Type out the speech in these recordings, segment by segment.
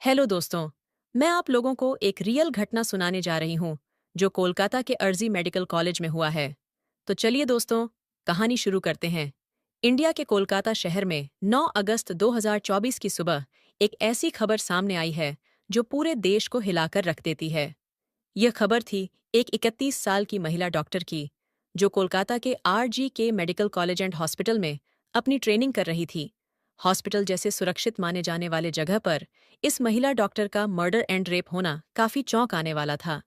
Hello दोस्तों। मैं आप लोगों को एक रियल घटना सुनाने जा रही हूँ जो कोलकाता के अर्जी मेडिकल कॉलेज में हुआ है। तो चलिए दोस्तों, कहानी शुरू करते हैं। इंडिया के कोलकाता शहर में 9 अगस्त 2024 की सुबह एक ऐसी खबर सामने आई है जो पूरे देश को हिलाकर रख देती है। यह खबर थी एक 31 साल की महिला डॉक्टर की, जो कोलकाता के आरजी के मेडिकल कॉलेज एंड हॉस्पिटल में अपनी ट्रेनिंग कर रही थी। हॉस्पिटल जैसे सुरक्षित माने जाने वाले जगह पर इस महिला डॉक्टर का मर्डर एंड रेप होना काफी चौंक आने वाला था।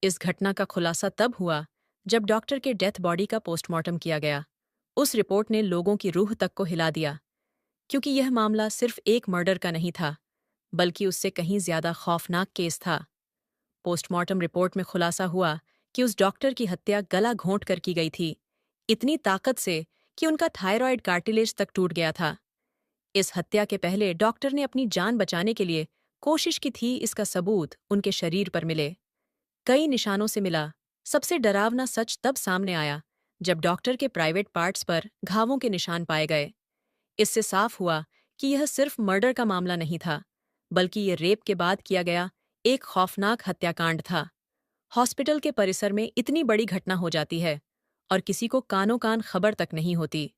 इस घटना का खुलासा तब हुआ जब डॉक्टर के डेथ बॉडी का पोस्टमार्टम किया गया। उस रिपोर्ट ने लोगों की रूह तक को हिला दिया, क्योंकि यह मामला सिर्फ एक मर्डर का नहीं था, बल्कि उससे कहीं ज्यादा खौफनाक केस था। पोस्टमार्टम रिपोर्ट में खुलासा हुआ कि उस डॉक्टर की हत्या गला घोंट कर की गई थी, इतनी ताकत से कि उनका थायराइड कार्टिलेज तक टूट गया था। इस हत्या के पहले डॉक्टर ने अपनी जान बचाने के लिए कोशिश की थी, इसका सबूत उनके शरीर पर मिले। कई निशानों से मिला। सबसे डरावना सच तब सामने आया जब डॉक्टर के प्राइवेट पार्ट्स पर घावों के निशान पाए गए। इससे साफ हुआ कि यह सिर्फ मर्डर का मामला नहीं था, बल्कि यह रेप के बाद किया गया एक खौफनाक हत्याकांड था। हॉस्पिटल के परिसर में इतनी बड़ी घटना हो जाती है और किसी को कानों कान खबर तक नहीं होती।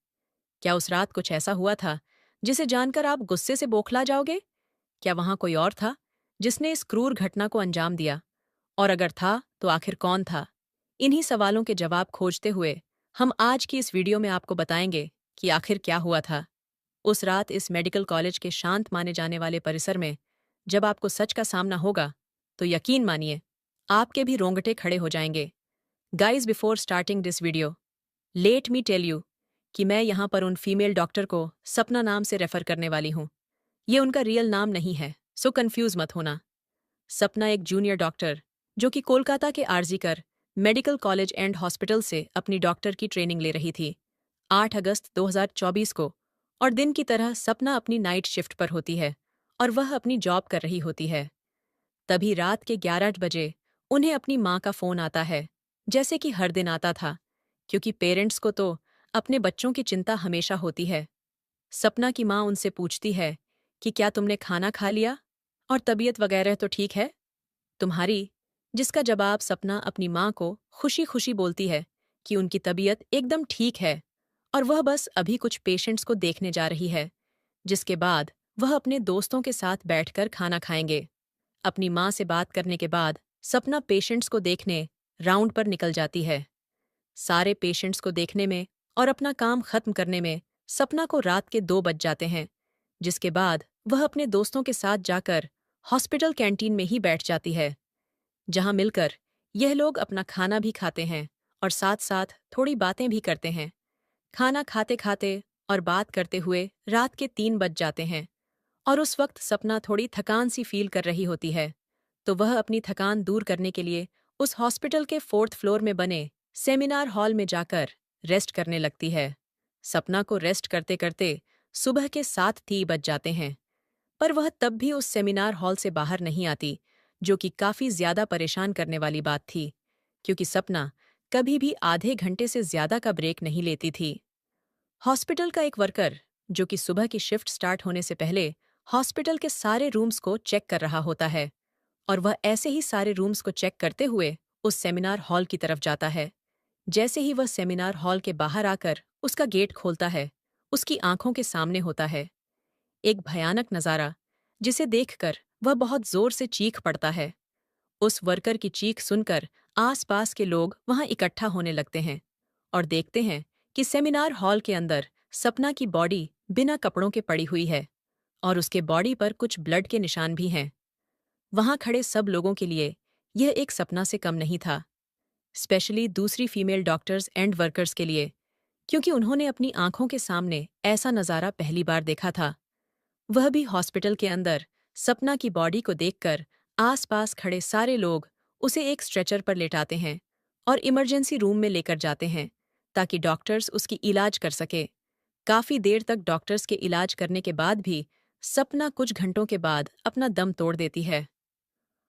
क्या उस रात कुछ ऐसा हुआ था जिसे जानकर आप गुस्से से बौखला जाओगे? क्या वहां कोई और था जिसने इस क्रूर घटना को अंजाम दिया? और अगर था, तो आखिर कौन था? इन्हीं सवालों के जवाब खोजते हुए हम आज की इस वीडियो में आपको बताएंगे कि आखिर क्या हुआ था उस रात इस मेडिकल कॉलेज के शांत माने जाने वाले परिसर में। जब आपको सच का सामना होगा, तो यकीन मानिए, आपके भी रोंगटे खड़े हो जाएंगे। Guys, before starting this video, let me tell you कि मैं यहाँ पर उन फीमेल डॉक्टर को सपना नाम से रेफर करने वाली हूँ। ये उनका रियल नाम नहीं है, सो कंफ्यूज मत होना। सपना एक जूनियर डॉक्टर जो कि कोलकाता के RG Kar medical college and hospital से अपनी डॉक्टर की ट्रेनिंग ले रही थी। 8 अगस्त 2024 को, और दिन की तरह सपना अपनी नाइट शिफ्ट पर होती है और वह अपनी जॉब कर रही होती है। तभी रात के 11 बजे उन्हें अपनी माँ का फोन आता है, जैसे कि हर दिन आता था, क्योंकि पेरेंट्स को तो अपने बच्चों की चिंता हमेशा होती है। सपना की माँ उनसे पूछती है कि क्या तुमने खाना खा लिया और तबीयत वगैरह तो ठीक है तुम्हारी? जिसका जवाब सपना अपनी माँ को खुशी खुशी बोलती है कि उनकी तबीयत एकदम ठीक है और वह बस अभी कुछ पेशेंट्स को देखने जा रही है, जिसके बाद वह अपने दोस्तों के साथ बैठकर खाना खाएंगे। अपनी माँ से बात करने के बाद सपना पेशेंट्स को देखने राउंड पर निकल जाती है। सारे पेशेंट्स को देखने में और अपना काम खत्म करने में सपना को रात के 2 बज जाते हैं, जिसके बाद वह अपने दोस्तों के साथ जाकर हॉस्पिटल कैंटीन में ही बैठ जाती है, जहां मिलकर यह लोग अपना खाना भी खाते हैं और साथ साथ थोड़ी बातें भी करते हैं। खाना खाते खाते और बात करते हुए रात के 3 बज जाते हैं और उस वक्त सपना थोड़ी थकान सी फील कर रही होती है, तो वह अपनी थकान दूर करने के लिए उस हॉस्पिटल के 4th फ्लोर में बने सेमिनार हॉल में जाकर रेस्ट करने लगती है। सपना को रेस्ट करते करते सुबह के 7:30 बज जाते हैं, पर वह तब भी उस सेमिनार हॉल से बाहर नहीं आती, जो कि काफी ज्यादा परेशान करने वाली बात थी, क्योंकि सपना कभी भी आधे घंटे से ज्यादा का ब्रेक नहीं लेती थी। हॉस्पिटल का एक वर्कर, जो कि सुबह की शिफ्ट स्टार्ट होने से पहले हॉस्पिटल के सारे रूम्स को चेक कर रहा होता है, और वह ऐसे ही सारे रूम्स को चेक करते हुए उस सेमिनार हॉल की तरफ जाता है। जैसे ही वह सेमिनार हॉल के बाहर आकर उसका गेट खोलता है, उसकी आंखों के सामने होता है एक भयानक नजारा, जिसे देखकर वह बहुत जोर से चीख पड़ता है। उस वर्कर की चीख सुनकर आसपास के लोग वहां इकट्ठा होने लगते हैं और देखते हैं कि सेमिनार हॉल के अंदर सपना की बॉडी बिना कपड़ों के पड़ी हुई है और उसके बॉडी पर कुछ ब्लड के निशान भी हैं। वहां खड़े सब लोगों के लिए यह एक सपना से कम नहीं था, स्पेशली दूसरी फीमेल डॉक्टर्स एंड वर्कर्स के लिए, क्योंकि उन्होंने अपनी आंखों के सामने ऐसा नजारा पहली बार देखा था। वह भी हॉस्पिटल के अंदर सपना की बॉडी को देखकर आसपास खड़े सारे लोग उसे एक स्ट्रेचर पर लेटाते हैं और इमरजेंसी रूम में लेकर जाते हैं, ताकि डॉक्टर्स उसकी इलाज कर सके। काफी देर तक डॉक्टर्स के इलाज करने के बाद भी सपना कुछ घंटों के बाद अपना दम तोड़ देती है।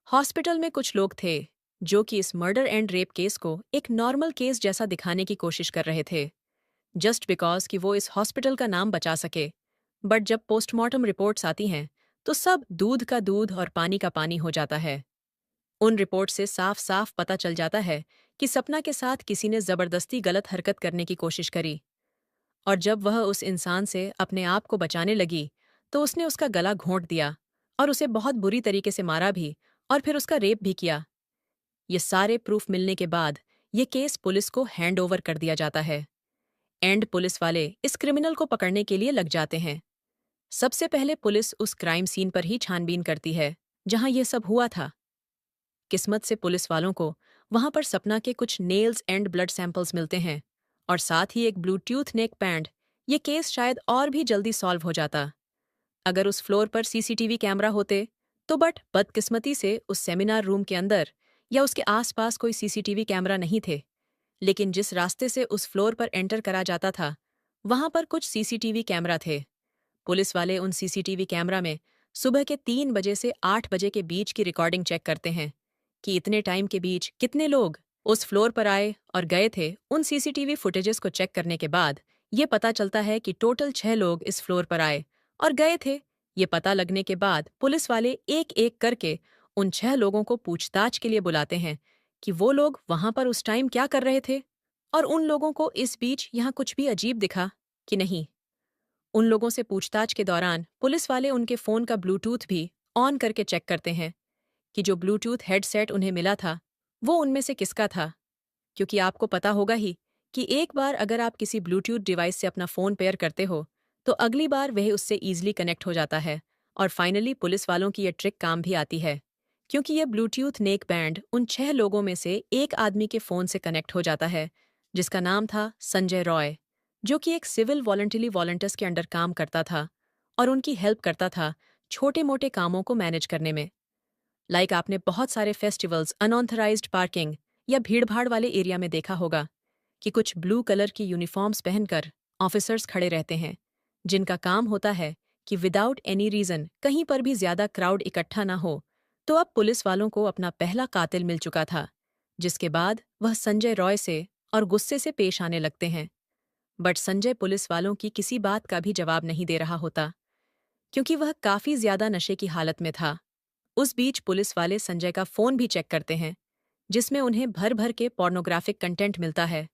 हॉस्पिटल में कुछ लोग थे जो कि इस मर्डर एंड रेप केस को एक नॉर्मल केस जैसा दिखाने की कोशिश कर रहे थे, जस्ट बिकॉज कि वो इस हॉस्पिटल का नाम बचा सके। बट जब पोस्टमार्टम रिपोर्ट्स आती हैं, तो सब दूध का दूध और पानी का पानी हो जाता है। उन रिपोर्ट से साफ साफ पता चल जाता है कि सपना के साथ किसी ने जबरदस्ती गलत हरकत करने की कोशिश करी, और जब वह उस इंसान से अपने आप को बचाने लगी तो उसने उसका गला घोंट दिया और उसे बहुत बुरी तरीके से मारा भी, और फिर उसका रेप भी किया। ये सारे प्रूफ मिलने के बाद ये केस पुलिस को हैंड ओवर कर दिया जाता है। एंड पुलिस वाले इस क्रिमिनल को पकड़ने के लिए लग जाते हैं। सबसे पहले पुलिस उस क्राइम सीन पर ही छानबीन करती है जहां यह सब हुआ था। किस्मत से पुलिस वालों को वहां पर सपना के कुछ नेल्स एंड ब्लड सैंपल्स मिलते हैं, और साथ ही एक ब्लूटूथ नेक बैंड। ये केस शायद और भी जल्दी सॉल्व हो जाता अगर उस फ्लोर पर सीसीटीवी कैमरा होते तो, बट बदकिस्मती से उस सेमिनार रूम के अंदर या उसके आसपास कोई सीसीटीवी कैमरा नहीं थे। लेकिन जिस रास्ते से उस फ्लोर पर एंटर करा जाता था वहां पर कुछ सीसीटीवी कैमरा थे। पुलिस वाले उन सीसीटीवी कैमरा में सुबह के 3 बजे से 8 बजे के बीच की रिकॉर्डिंग चेक करते हैं कि इतने टाइम के बीच कितने लोग उस फ्लोर पर आए और गए थे। उन सीसीटीवी फुटेजेस को चेक करने के बाद ये पता चलता है कि टोटल 6 लोग इस फ्लोर पर आए और गए थे। ये पता लगने के बाद पुलिस वाले एक एक करके उन 6 लोगों को पूछताछ के लिए बुलाते हैं कि वो लोग वहां पर उस टाइम क्या कर रहे थे, और उन लोगों को इस बीच यहाँ कुछ भी अजीब दिखा कि नहीं। उन लोगों से पूछताछ के दौरान पुलिस वाले उनके फ़ोन का ब्लूटूथ भी ऑन करके चेक करते हैं कि जो ब्लूटूथ हेडसेट उन्हें मिला था वो उनमें से किसका था। क्योंकि आपको पता होगा ही कि एक बार अगर आप किसी ब्लूटूथ डिवाइस से अपना फ़ोन पेयर करते हो तो अगली बार वह उससे ईजिली कनेक्ट हो जाता है। और फाइनली पुलिस वालों की यह ट्रिक काम भी आती है, क्योंकि यह ब्लूटूथ नेक बैंड उन 6 लोगों में से एक आदमी के फ़ोन से कनेक्ट हो जाता है जिसका नाम था संजय रॉय, जो कि एक सिविल वॉलंटरी वॉलंटियर्स के अंडर काम करता था और उनकी हेल्प करता था छोटे मोटे कामों को मैनेज करने में। लाइक आपने बहुत सारे फेस्टिवल्स, अनऑथराइज्ड पार्किंग या भीड़भाड़ वाले एरिया में देखा होगा कि कुछ ब्लू कलर की यूनिफॉर्म्स पहनकर ऑफिसर्स खड़े रहते हैं जिनका काम होता है कि विदाउट एनी रीजन कहीं पर भी ज्यादा क्राउड इकट्ठा ना हो। तो अब पुलिस वालों को अपना पहला कातिल मिल चुका था, जिसके बाद वह संजय रॉय से और गुस्से से पेश आने लगते हैं। बट संजय पुलिस वालों की किसी बात का भी जवाब नहीं दे रहा होता, क्योंकि वह काफी ज्यादा नशे की हालत में था। उस बीच पुलिस वाले संजय का फोन भी चेक करते हैं जिसमें उन्हें भर भर के पोर्नोग्राफिक कंटेंट मिलता है,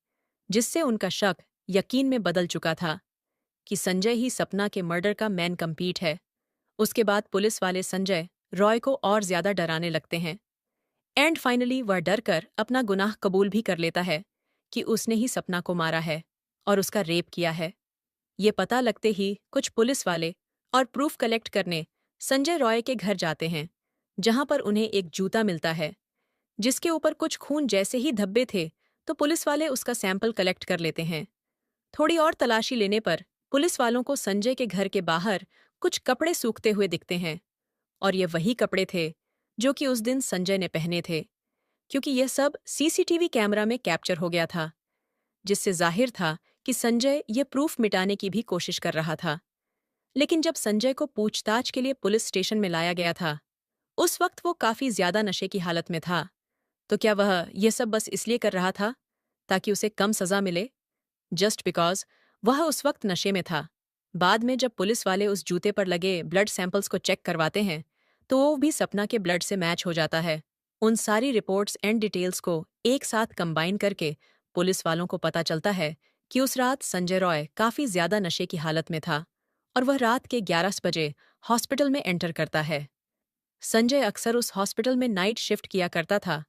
जिससे उनका शक यकीन में बदल चुका था कि संजय ही सपना के मर्डर का मैन कंपीट है। उसके बाद पुलिस वाले संजय रॉय को और ज्यादा डराने लगते हैं एंड फाइनली वह डर कर अपना गुनाह कबूल भी कर लेता है कि उसने ही सपना को मारा है और उसका रेप किया है। ये पता लगते ही कुछ पुलिस वाले और प्रूफ कलेक्ट करने संजय रॉय के घर जाते हैं, जहां पर उन्हें एक जूता मिलता है जिसके ऊपर कुछ खून जैसे ही धब्बे थे। तो पुलिस वाले उसका सैंपल कलेक्ट कर लेते हैं। थोड़ी और तलाशी लेने पर पुलिस वालों को संजय के घर के बाहर कुछ कपड़े सूखते हुए दिखते हैं, और ये वही कपड़े थे जो कि उस दिन संजय ने पहने थे, क्योंकि यह सब सीसीटीवी कैमरा में कैप्चर हो गया था, जिससे जाहिर था कि संजय ये प्रूफ मिटाने की भी कोशिश कर रहा था। लेकिन जब संजय को पूछताछ के लिए पुलिस स्टेशन में लाया गया था उस वक्त वो काफी ज्यादा नशे की हालत में था। तो क्या वह यह सब बस इसलिए कर रहा था ताकि उसे कम सजा मिले, जस्ट बिकॉज वह उस वक्त नशे में था? बाद में जब पुलिस वाले उस जूते पर लगे ब्लड सैंपल्स को चेक करवाते हैं तो वो भी सपना के ब्लड से मैच हो जाता है। उन सारी रिपोर्ट्स एंड डिटेल्स को एक साथ कंबाइन करके पुलिस वालों को पता चलता है कि उस रात संजय रॉय काफी ज्यादा नशे की हालत में था और वह रात के 11 बजे हॉस्पिटल में एंटर करता है। संजय अक्सर उस हॉस्पिटल में नाइट शिफ्ट किया करता था,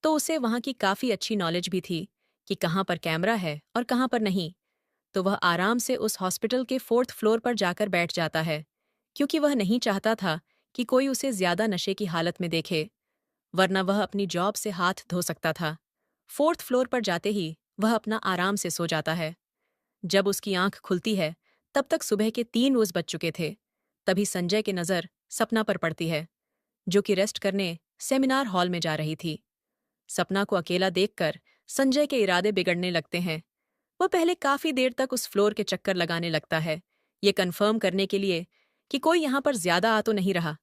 तो उसे वहां की काफी अच्छी नॉलेज भी थी कि कहाँ पर कैमरा है और कहाँ पर नहीं। तो वह आराम से उस हॉस्पिटल के 4th फ्लोर पर जाकर बैठ जाता है, क्योंकि वह नहीं चाहता था कि कोई उसे ज्यादा नशे की हालत में देखे, वरना वह अपनी जॉब से हाथ धो सकता था। 4th फ्लोर पर जाते ही वह अपना आराम से सो जाता है। जब उसकी आंख खुलती है तब तक सुबह के 3 रोज बज चुके थे। तभी संजय की नजर सपना पर पड़ती है, जो कि रेस्ट करने सेमिनार हॉल में जा रही थी। सपना को अकेला देखकर संजय के इरादे बिगड़ने लगते हैं। वह पहले काफी देर तक उस फ्लोर के चक्कर लगाने लगता है, ये कन्फर्म करने के लिए कि कोई यहाँ पर ज्यादा आ तो नहीं रहा।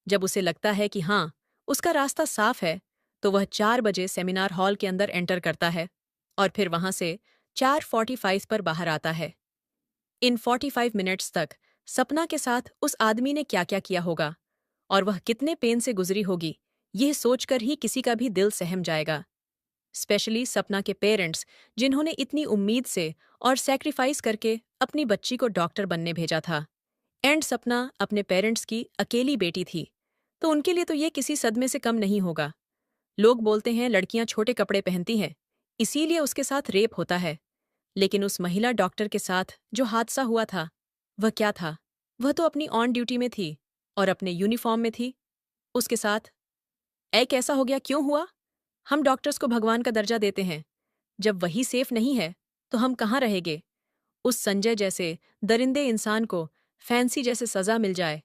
जब उसे लगता है कि हाँ, उसका रास्ता साफ है, तो वह 4 बजे सेमिनार हॉल के अंदर एंटर करता है और फिर वहां से 4:45 पर बाहर आता है। इन 45 मिनट्स तक सपना के साथ उस आदमी ने क्या क्या किया होगा और वह कितने पेन से गुजरी होगी, यह सोचकर ही किसी का भी दिल सहम जाएगा। स्पेशली सपना के पेरेंट्स, जिन्होंने इतनी उम्मीद से और सैक्रिफाइस करके अपनी बच्ची को डॉक्टर बनने भेजा था। एंड सपना अपने पेरेंट्स की अकेली बेटी थी, तो उनके लिए तो ये किसी सदमे से कम नहीं होगा। लोग बोलते हैं लड़कियां छोटे कपड़े पहनती हैं, इसीलिए उसके साथ रेप होता है। लेकिन उस महिला डॉक्टर के साथ जो हादसा हुआ था, वह क्या था? वह तो अपनी ऑन ड्यूटी में थी और अपने यूनिफॉर्म में थी। उसके साथ एक ऐसा हो गया, क्यों हुआ? हम डॉक्टर्स को भगवान का दर्जा देते हैं। जब वही सेफ नहीं है, तो हम कहाँ रहेंगे? उस संजय जैसे दरिंदे इंसान को फैंसी जैसे सजा मिल जाए,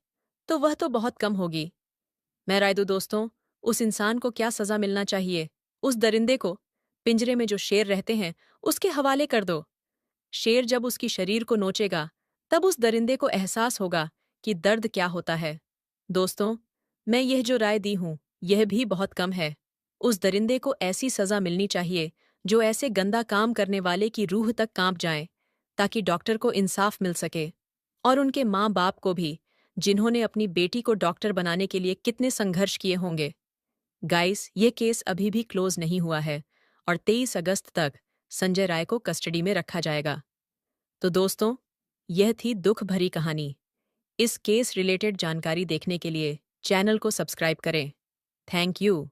तो वह तो बहुत कम होगी। मैं राय दूं दोस्तों, उस इंसान को क्या सजा मिलना चाहिए? उस दरिंदे को पिंजरे में जो शेर रहते हैं, उसके हवाले कर दो। शेर जब उसकी शरीर को नोचेगा, तब उस दरिंदे को एहसास होगा कि दर्द क्या होता है। दोस्तों, मैं यह जो राय दी हूं, यह भी बहुत कम है। उस दरिंदे को ऐसी सजा मिलनी चाहिए जो ऐसे गंदा काम करने वाले की रूह तक कांप जाए, ताकि डॉक्टर को इंसाफ मिल सके और उनके माँ बाप को भी, जिन्होंने अपनी बेटी को डॉक्टर बनाने के लिए कितने संघर्ष किए होंगे। गाइस, ये केस अभी भी क्लोज नहीं हुआ है और 23 अगस्त तक संजय राय को कस्टडी में रखा जाएगा। तो दोस्तों, यह थी दुख भरी कहानी। इस केस रिलेटेड जानकारी देखने के लिए चैनल को सब्सक्राइब करें। Thank you.